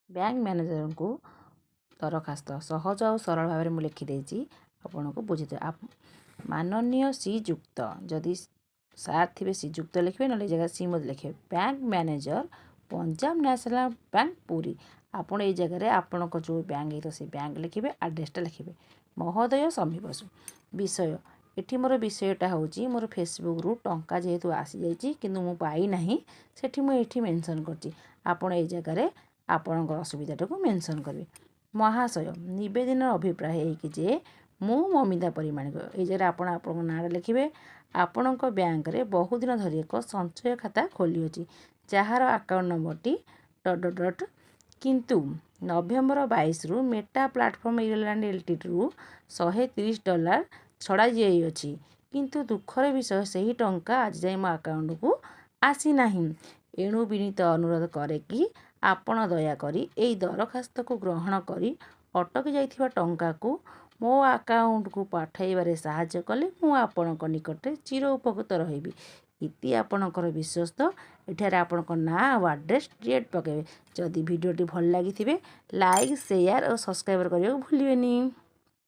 Bank manager को दरखास्त सहज और सरल भाव में लिखिदे आपको बुझे माननीय श्रीजुक्त जदि सार थे श्रीजुक्त लिखे ना जगह सी मत लिखे bank manager Punjab National Bank Puri आपड़ ये जगह आपण जो बैंक है तो से बैंक लिखे आड्रेसटा लिखे महोदय समी बसु विषय एठी मोर विषयटा हूँ मोर फेसबुक रु टंका जेहेतु आसी जाइए किंतु मु पाई नहीं सेठी मु एठी मेंशन करची आपण ए जगह आपण असुविधा को मेंशन करेंगे महाशय नवेदन अभिप्राय है कि जे मु ममिता परिमाणिक ये जगह आपण नाँ लिखे आपण बैंक रे बहु दिन धरी एक संचय खाता खोली अच्छी जार अकाउंट नंबर टी डट डट डट किंतु नवेम्बर 22 रु मेटा प्लाटफर्म आयरलैंड एलटीडी रु $130 छड़ा जाइए किंतु दुखर विषय से ही टंका आज जाए मो अकाउंट को आसी नहीं एणु विनीत अनुरोध करे कि आपण दयाकरी ए दरखास्त को ग्रहण करी अटकी जाइथिबा टंका को मो अकाउंट को पठाइबारे साहाय्य कले मु आपणक निकटरे चिर उपकृत रहिबी इति आपणकर विश्वस्त एठारे आपणक नाँ और आड्रेस डेट पकेबे जदि भिडियोटी भल लागिथिबे लाइक शेयर और सब्सक्राइब करने भूलिबेनी।